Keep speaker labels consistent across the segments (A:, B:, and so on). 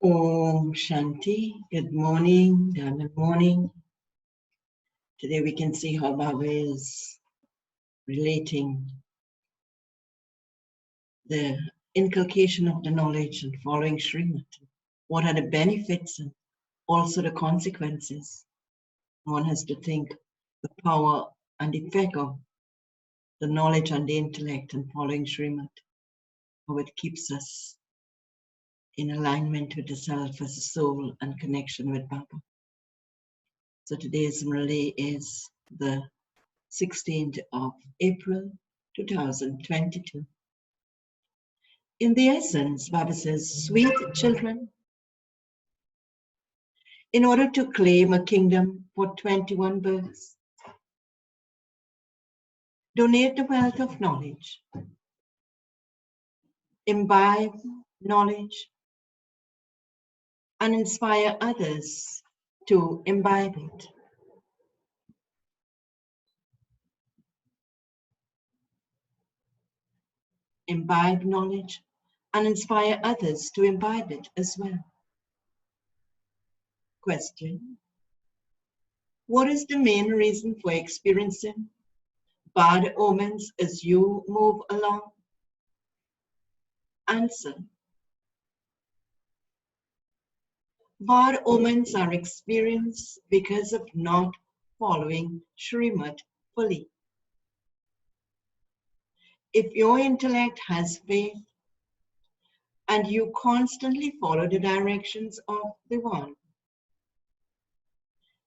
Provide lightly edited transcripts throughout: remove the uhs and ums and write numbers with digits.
A: Om Shanti. Good morning, Diamond morning. Today we can see how Baba is relating the inculcation of the knowledge and following Srimad. What are the benefits and also the consequences? One has to think the power and effect of the knowledge and the intellect and following Srimad, how it keeps us in alignment with the self as a soul and connection with Baba. So today's Murli is the 16th of April, 2022. In the essence, Baba says, sweet children, in order to claim a kingdom for 21 births, donate the wealth of knowledge, imbibe knowledge, and inspire others to imbibe it. Imbibe knowledge and inspire others to imbibe it as well. Question: what is the main reason for experiencing bad omens as you move along? Answer: bad omens are experienced because of not following Srimad fully. If your intellect has faith and you constantly follow the directions of the One,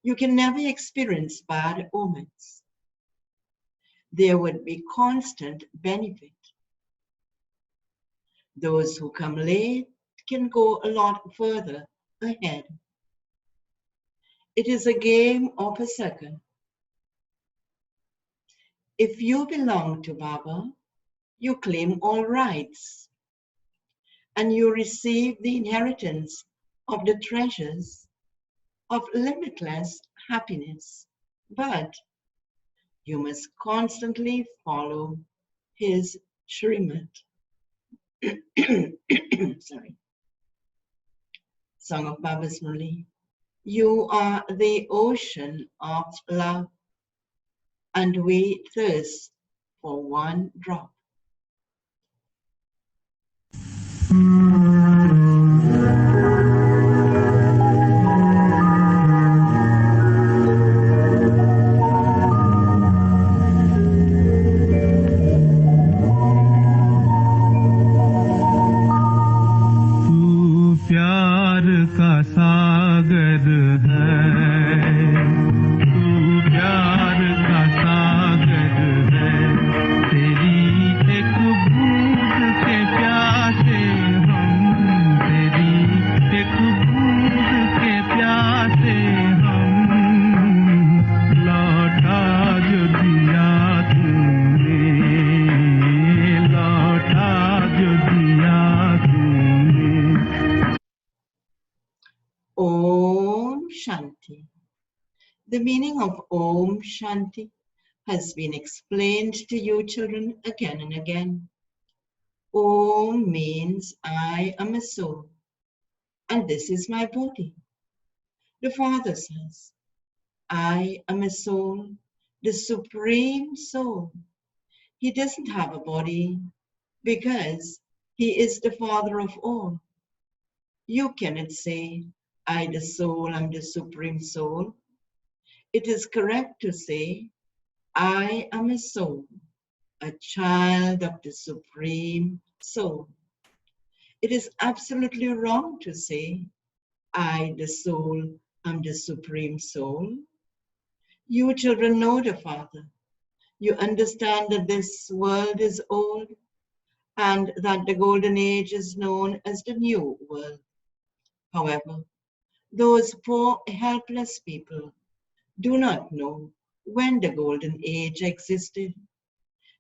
A: you can never experience bad omens. There would be constant benefit. Those who come late can go a lot further ahead. It is a game of a second. If you belong to Baba, you claim all rights and you receive the inheritance of the treasures of limitless happiness. But you must constantly follow his Srimad. Sorry. Song of Baba's Murli. You are the ocean of love, and we thirst for one drop. Om Shanti. The meaning of Om Shanti has been explained to you children again and again. Om means I am a soul, and this is my body. The Father says, I am a soul, the supreme soul. He doesn't have a body because he is the Father of all. You cannot say, I the soul am the supreme soul. It is correct to say, I am a soul, a child of the supreme soul. It is absolutely wrong to say, I the soul am the supreme soul. You children know the Father. You understand that this world is old and that the golden age is known as the new world. However, those poor helpless people do not know when the golden age existed.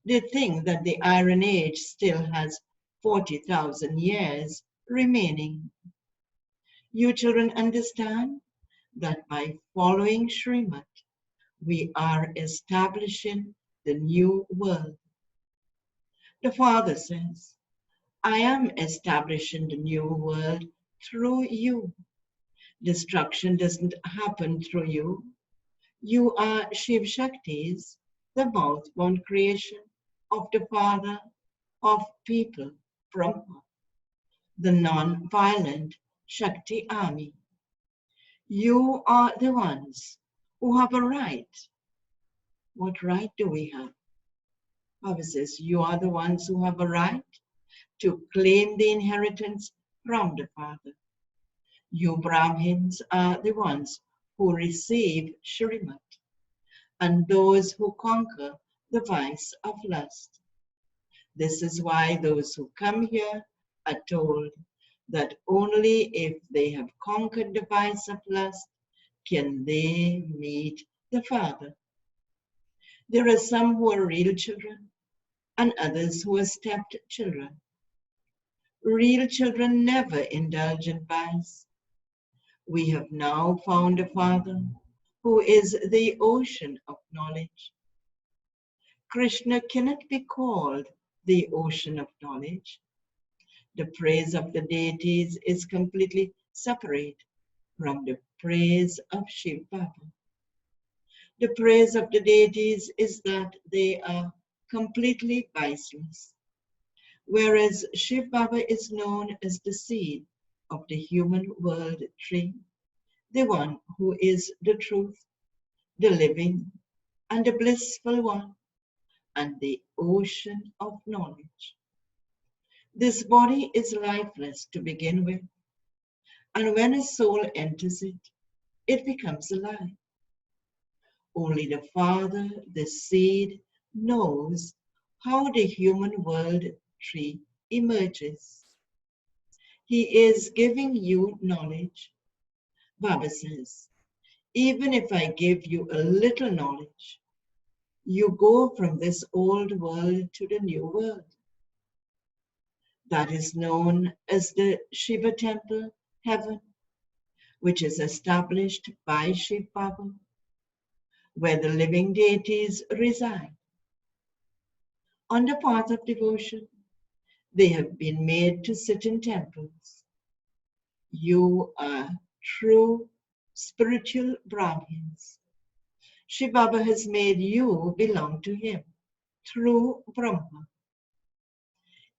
A: They think that the Iron Age still has 40,000 years remaining. You children understand that by following Srimad, we are establishing the new world. The Father says, I am establishing the new world through you. Destruction doesn't happen through you. You are Shiv Shakti's, the mouth-born creation of the Father of people, Brahma, the non-violent Shakti army. You are the ones who have a right. What right do we have? Baba says, you are the ones who have a right to claim the inheritance from the Father. You Brahmins are the ones who receive Shrimat, and those who conquer the vice of lust. This is why those who come here are told that only if they have conquered the vice of lust can they meet the Father. There are some who are real children and others who are stepped children. Real children never indulge in vice. We have now found a Father who is the ocean of knowledge. Krishna cannot be called the ocean of knowledge. The praise of the deities is completely separate from the praise of Shiv Baba. The praise of the deities is that they are completely viceless, whereas Shiv Baba is known as the seed of the human world tree, the one who is the truth, the living and the blissful one, and the ocean of knowledge. This body is lifeless to begin with, and when a soul enters it, it becomes alive. Only the Father, the seed, knows how the human world tree emerges. He is giving you knowledge. Baba says, even if I give you a little knowledge, you go from this old world to the new world. That is known as the Shiva temple heaven, which is established by Shiv Baba, where the living deities reside. On the path of devotion, they have been made to sit in temples. You are true spiritual Brahmins. Shiv Baba has made you belong to him through Brahma.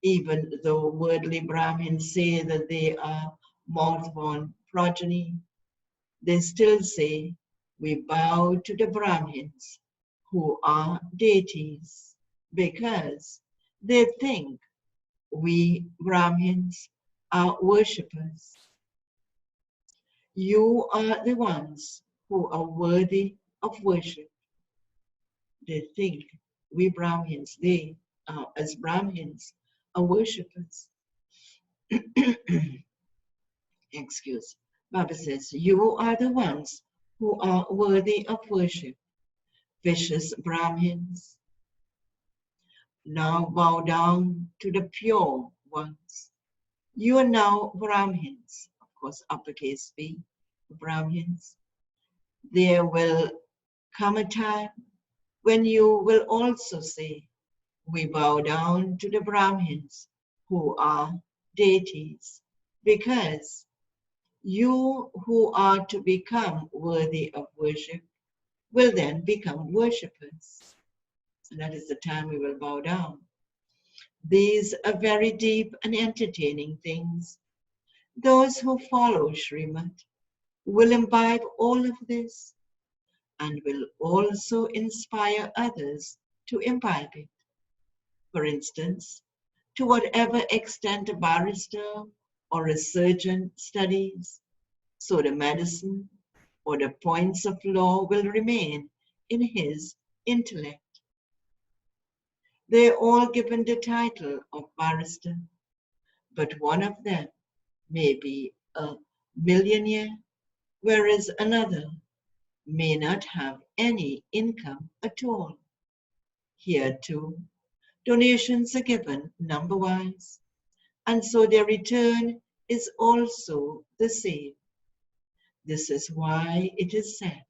A: Even though worldly Brahmins say that they are mouth-born progeny, they still say, we bow to the Brahmins who are deities, because they think we Brahmins are worshippers. You are the ones who are worthy of worship. They think we Brahmins, they as Brahmins are worshippers. Excuse. Baba says, you are the ones who are worthy of worship, vicious Brahmins. Now bow down to the pure ones. You are now Brahmins, of course, uppercase B, Brahmins. There will come a time when you will also say, we bow down to the Brahmins who are deities, because you who are to become worthy of worship will then become worshippers. And that is the time we will bow down. These are very deep and entertaining things. Those who follow Srimad will imbibe all of this and will also inspire others to imbibe it. For instance, to whatever extent a barrister or a surgeon studies, so the medicine or the points of law will remain in his intellect. They're all given the title of barrister, but one of them may be a millionaire, whereas another may not have any income at all. Here too, donations are given number-wise, and so their return is also the same. This is why it is said,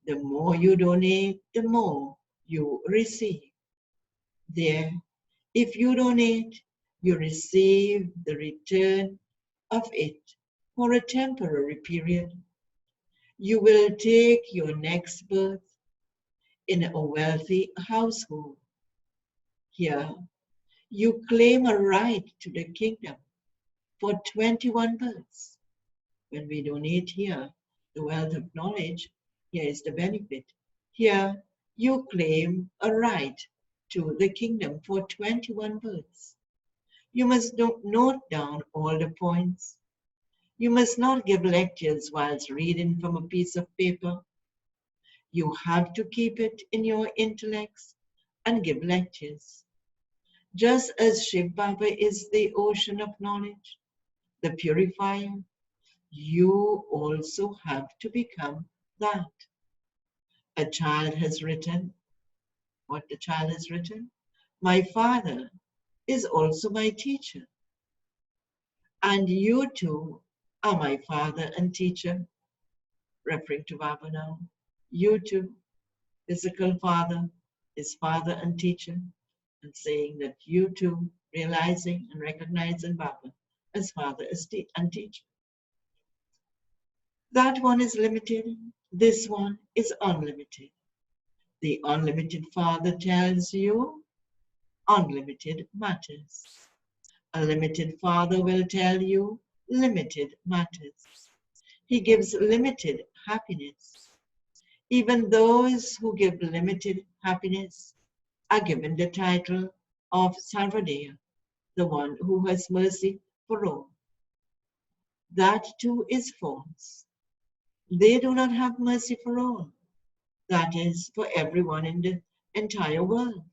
A: the more you donate, the more you receive. There, if you donate, you receive the return of it for a temporary period. You will take your next birth in a wealthy household. Here, you claim a right to the kingdom for 21 births. When we donate here the wealth of knowledge, here is the benefit. Here, you claim a right to the kingdom for 21 births. You must note down all the points. You must not give lectures whilst reading from a piece of paper. You have to keep it in your intellects and give lectures. Just as Shiv Baba is the ocean of knowledge, the purifier, you also have to become that. A child has written, what the child has written? My father is also my teacher. And you too are my father and teacher, referring to Baba now. You too, physical father, is father and teacher, and saying that you too, realizing and recognizing Baba as father and teacher. That one is limited, this one is unlimited. The unlimited father tells you unlimited matters. A limited father will tell you limited matters. He gives limited happiness. Even those who give limited happiness are given the title of Sarvadaya, the one who has mercy for all. That too is false. They do not have mercy for all. That is for everyone in the entire world.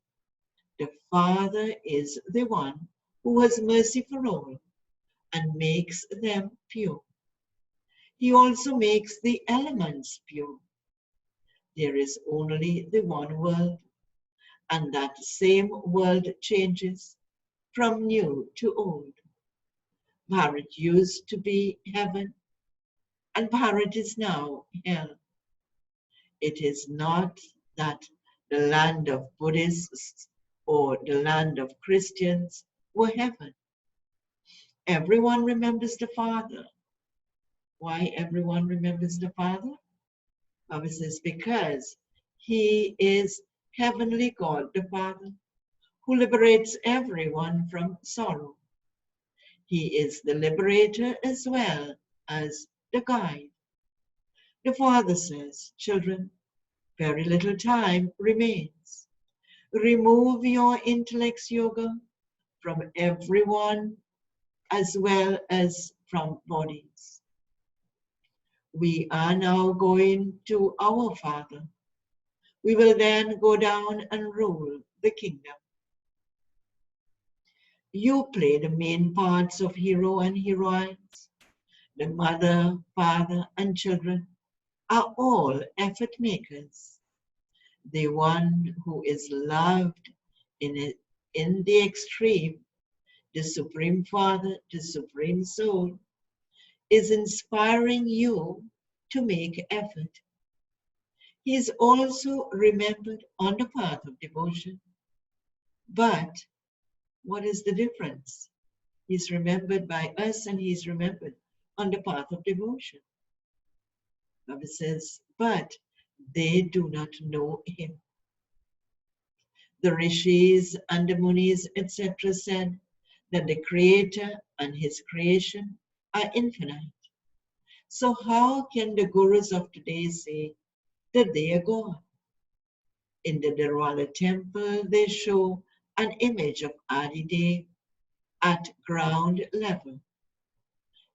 A: The Father is the one who has mercy for all and makes them pure. He also makes the elements pure. There is only the one world, and that same world changes from new to old. Bharat used to be heaven, and Bharat is now hell. It is not that the land of Buddhists or the land of Christians were heaven. Everyone remembers the Father. Why everyone remembers the Father? Baba says, because he is heavenly God, the Father, who liberates everyone from sorrow. He is the liberator as well as the guide. The Father says, children, very little time remains. Remove your intellect's yoga from everyone as well as from bodies. We are now going to our Father. We will then go down and rule the kingdom. You play the main parts of hero and heroines. The mother, father, and children are all effort makers. The one who is loved in the extreme, the Supreme Father, the Supreme Soul, is inspiring you to make effort. He is also remembered on the path of devotion. But what is the difference? He's remembered by us and he's remembered on the path of devotion. Baba says, but they do not know him. The rishis and the munis, etc., said that the Creator and his creation are infinite. So how can the gurus of today say that they are God? In the Dharwala temple, they show an image of Adidev at ground level.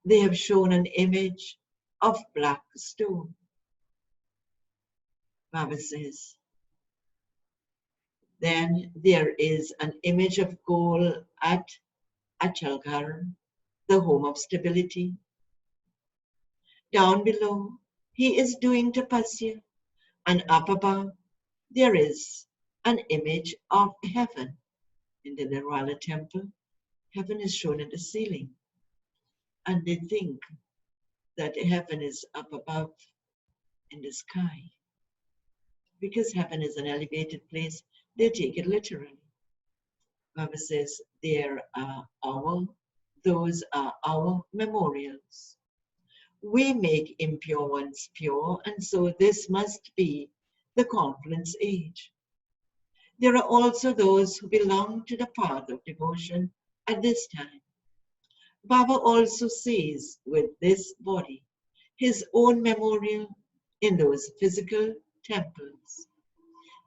A: They have shown an image of black stone. Baba says, then there is an image of gold at Achalghar, the home of stability. Down below, he is doing tapasya, and up above, there is an image of heaven. In the Nirvana temple, heaven is shown at the ceiling, and they think that heaven is up above in the sky. Because heaven is an elevated place, they take it literally. Baba says, those are our memorials. We make impure ones pure, and so this must be the confluence age. There are also those who belong to the path of devotion at this time. Baba also sees with this body his own memorial in those physical temples.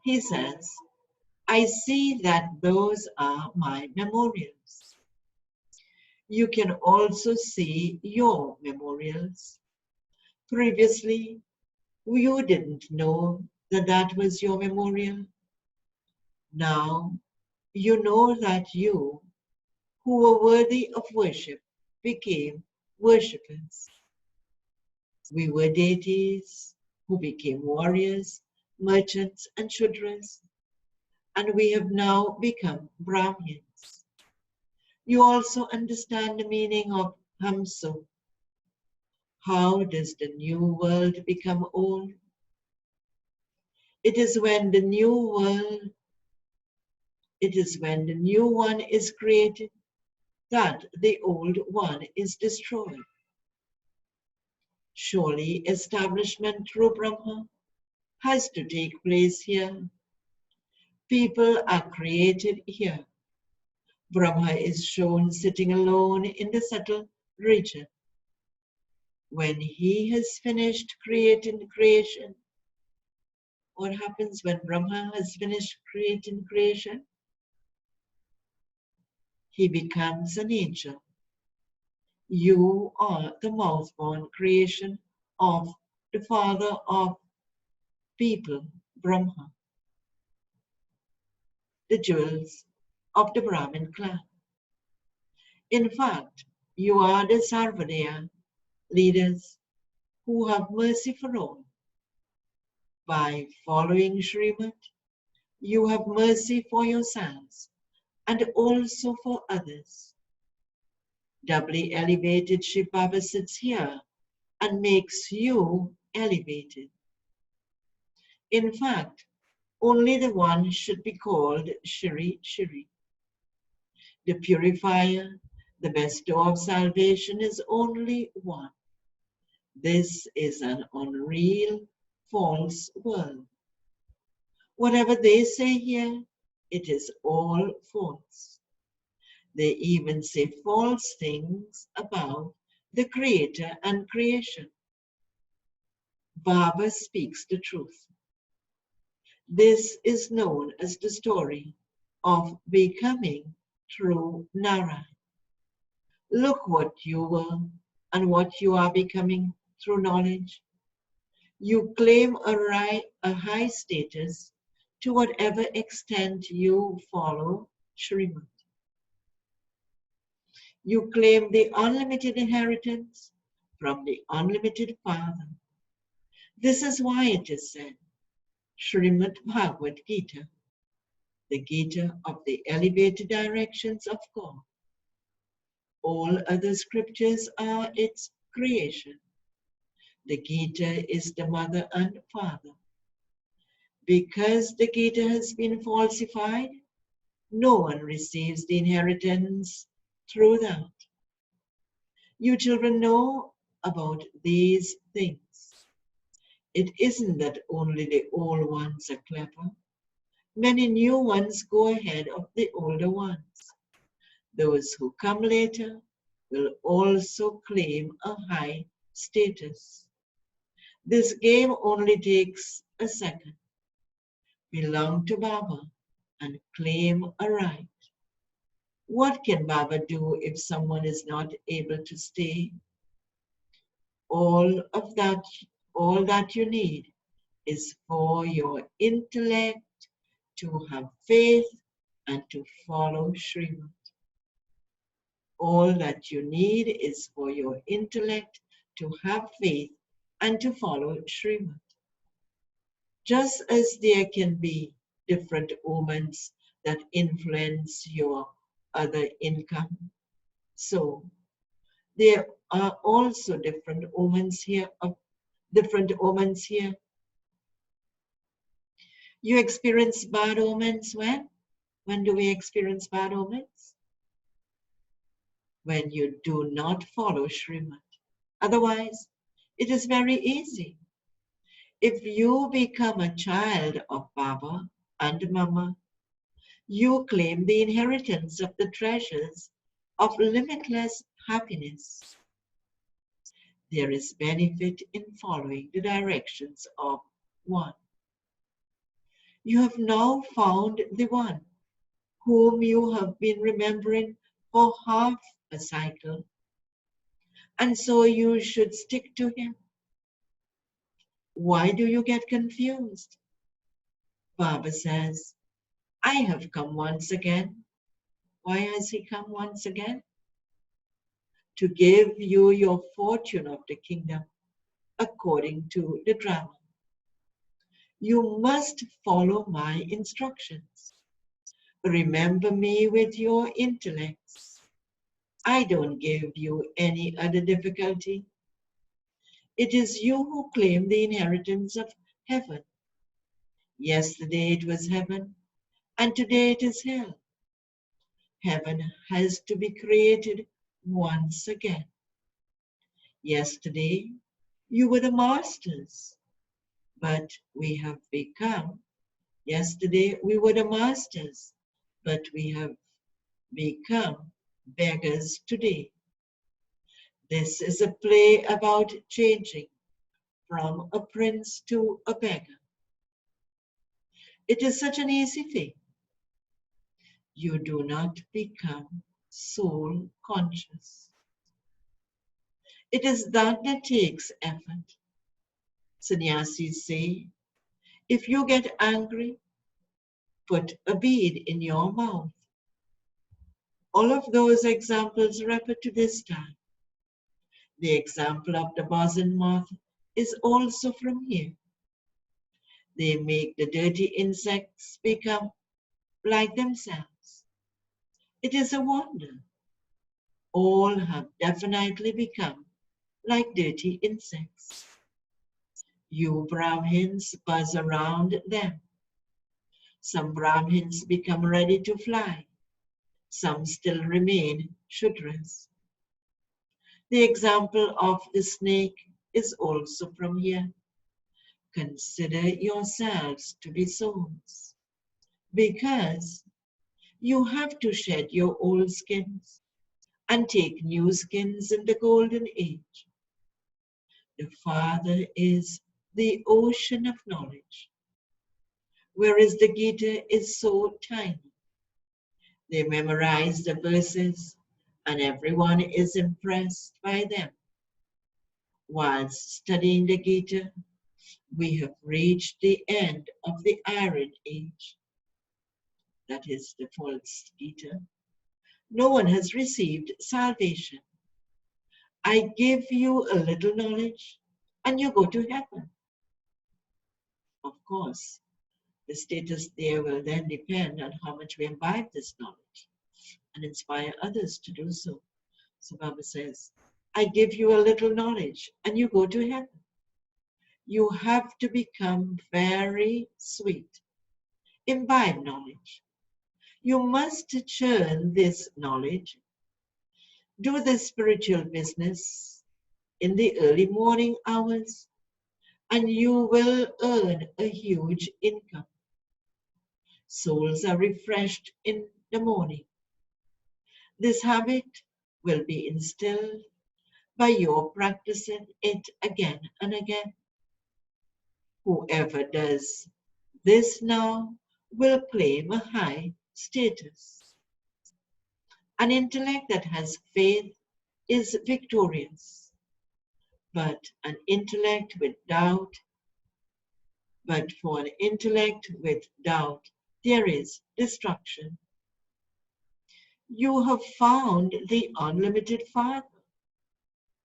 A: He says, I see that those are my memorials. You can also see your memorials. Previously, you didn't know that that was your memorial. Now, you know that you, who were worthy of worship, became worshippers. We were deities who became warriors, merchants, and Shudras, and we have now become Brahmins. You also understand the meaning of Hamso. How does the new world become old? It is when the new one is created that the old one is destroyed. Surely establishment through Brahma has to take place here. People are created here. Brahma is shown sitting alone in the subtle region. When he has finished creating creation, what happens when Brahma has finished creating creation? He becomes an angel. You are the mouth-born creation of the father of people, Brahma, the jewels of the Brahmin clan. In fact, you are the Sarvadaya leaders who have mercy for all. By following Srimad, you have mercy for yourselves and also for others. Doubly elevated Shiv Baba sits here and makes you elevated. In fact, only the one should be called Shri Shri. The purifier, the bestower of salvation is only one. This is an unreal, false world. Whatever they say here, it is all false. They even say false things about the Creator and creation. Baba speaks the truth. This is known as the story of becoming through Nara. Look what you were and what you are becoming through knowledge. You claim a high status to whatever extent you follow Srimad. You claim the unlimited inheritance from the unlimited Father. This is why it is said, Srimad Bhagavad Gita, the Gita of the elevated directions of God. All other scriptures are its creation. The Gita is the mother and father. Because the Gita has been falsified, no one receives the inheritance through that. You children know about these things. It isn't that only the old ones are clever. Many new ones go ahead of the older ones. Those who come later will also claim a high status. This game only takes a second. Belong to Baba and claim a right. What can Baba do if someone is not able to stay? All that you need is for your intellect to have faith and to follow Srimad. All that you need is for your intellect to have faith and to follow Srimad. Just as there can be different omens that influence your other income, so there are also different omens here. You experience bad omens when? When do we experience bad omens? When you do not follow Srimad. Otherwise, It is very easy. If you become a child of Baba and Mama, you claim the inheritance of the treasures of limitless happiness. There is benefit in following the directions of one. You have now found the one whom you have been remembering for half a cycle, and so you should stick to him. Why do you get confused? Baba says, I have come once again. Why has he come once again? To give you your fortune of the kingdom according to the drama. You must follow my instructions. Remember me with your intellects. I don't give you any other difficulty. It is you who claim the inheritance of heaven. Yesterday it was heaven, and today it is hell. Heaven has to be created once again. Yesterday you were the masters, but we have become. Yesterday we were the masters, but we have become beggars today. This is a play about changing from a prince to a beggar. It is such an easy thing. You do not become soul conscious. It is that takes effort. Sannyasis say, if you get angry, put a bead in your mouth. All of those examples refer to this time. The example of the boson moth is also from here. They make the dirty insects become like themselves. It is a wonder. All have definitely become like dirty insects. You Brahmins buzz around them. Some Brahmins become ready to fly. Some still remain Shudras. The example of the snake is also from here. Consider yourselves to be souls, because you have to shed your old skins and take new skins in the golden age. The Father is the ocean of knowledge, whereas the Gita is so tiny. They memorize the verses and everyone is impressed by them. Whilst studying the Gita, we have reached the end of the Iron Age. That is the false Gita. No one has received salvation. I give you a little knowledge and you go to heaven. Of course, the status there will then depend on how much we imbibe this knowledge and inspire others to do so. So Baba says, I give you a little knowledge and you go to heaven. You have to become very sweet. Imbibe knowledge. You must churn this knowledge. Do the spiritual business in the early morning hours and you will earn a huge income. Souls are refreshed in the morning. This habit will be instilled by your practicing it again and again. Whoever does this now will claim a high status. An intellect that has faith is victorious, but for an intellect with doubt, there is destruction. You have found the unlimited Father.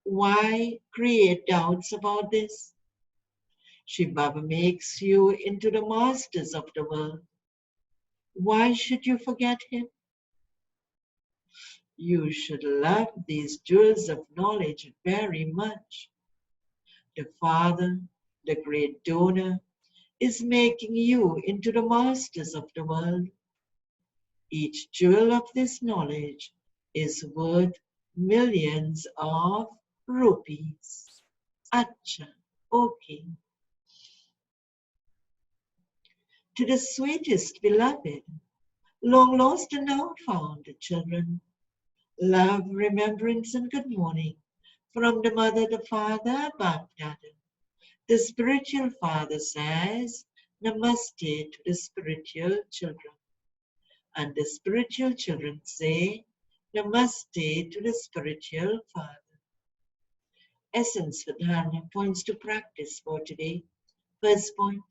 A: Why create doubts about this? Shiv Baba makes you into the masters of the world. Why should you forget him? You should love these jewels of knowledge very much. The Father, the great donor, is making you into the masters of the world. Each jewel of this knowledge is worth millions of rupees. Acha, okay. To the sweetest beloved, long lost and now found children, love, remembrance, and good morning from the mother, the father, Bapdada. The spiritual father says, Namaste to the spiritual children. And the spiritual children say, Namaste to the spiritual father. Essence for dharana points to practice for today. First point,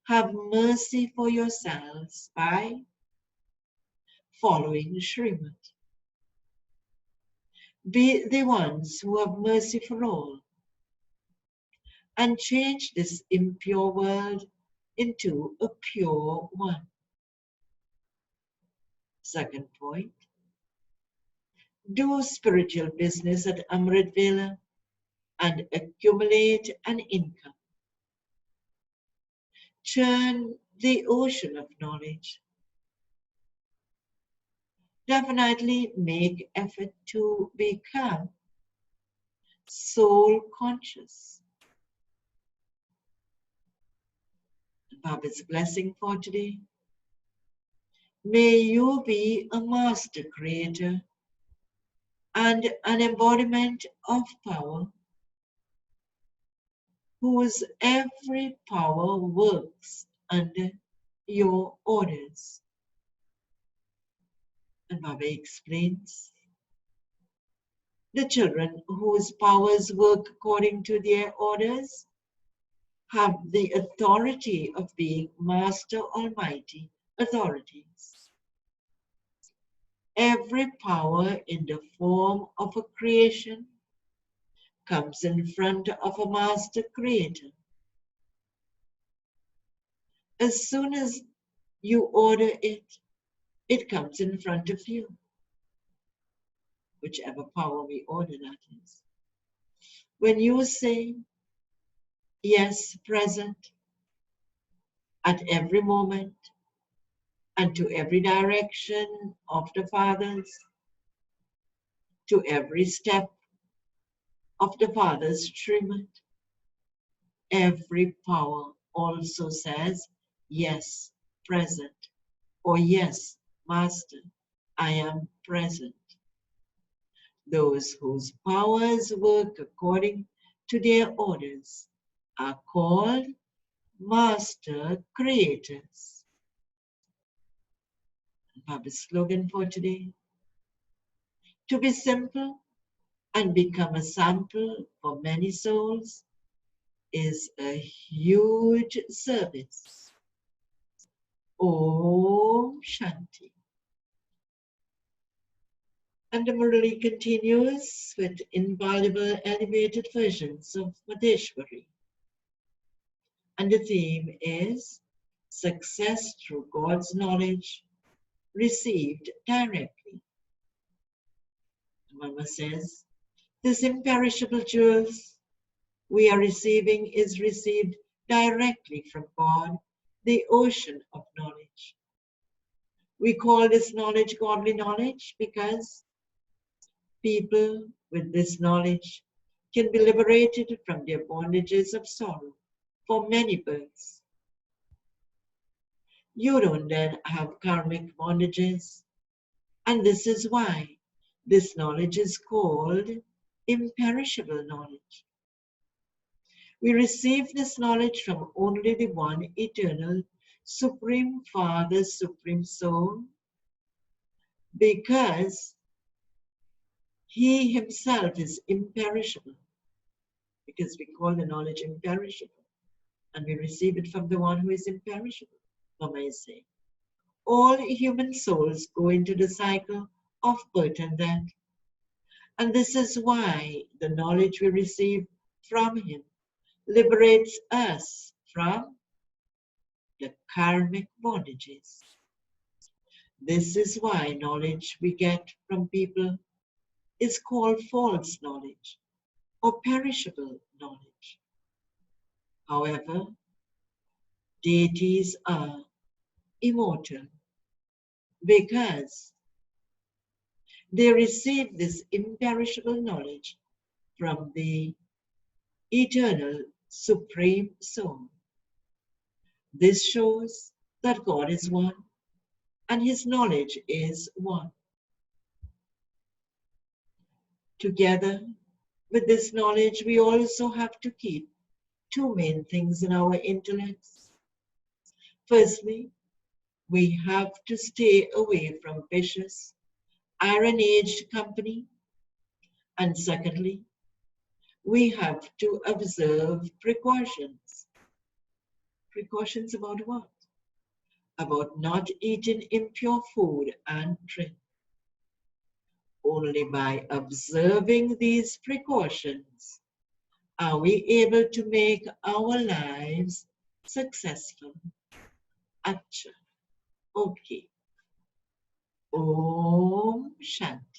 A: have mercy for yourselves by following Srimad. Be the ones who have mercy for all and change this impure world into a pure one. Second point, do spiritual business at Amrit Vela and accumulate an income. Churn the ocean of knowledge. Definitely make effort to become soul conscious. Baba's blessing for today. May you be a master creator and an embodiment of power whose every power works under your orders. And Baba explains, the children whose powers work according to their orders have the authority of being Master Almighty authorities. Every power in the form of a creation comes in front of a Master Creator. As soon as you order it, it comes in front of you. Whichever power we order, that is. When you say, yes, present, at every moment, and to every direction of the Father's, to every step of the Father's Srimad, every power also says, yes, present, or yes, Master, I am present. Those whose powers work according to their orders are called Master Creators. Baba's slogan for today, to be simple and become a sample for many souls is a huge service. Om Shanti. And the Murli continues with invaluable elevated versions of Madheshwari. And the theme is success through God's knowledge received directly. Mama says, this imperishable jewels we are receiving is received directly from God, the ocean of knowledge. We call this knowledge godly knowledge because people with this knowledge can be liberated from their bondages of sorrow for many births. You don't then have karmic bondages, and this is why this knowledge is called imperishable knowledge. We receive this knowledge from only the one eternal, Supreme Father, Supreme Soul, because He Himself is imperishable, because we call the knowledge imperishable, and we receive it from the one who is imperishable. Mama is saying, all human souls go into the cycle of birth and death, and this is why the knowledge we receive from Him liberates us from the karmic bondages. This is why knowledge we get from people is called false knowledge or perishable knowledge. However, deities are immortal because they receive this imperishable knowledge from the eternal, supreme soul. This shows that God is one and his knowledge is one. Together with this knowledge, we also have to keep two main things in our intellects. Firstly, we have to stay away from vicious, iron-aged company. And secondly, we have to observe precautions. Precautions about what? About not eating impure food and drink. Only by observing these precautions are we able to make our lives successful. Acha. Okay. Om Shanti.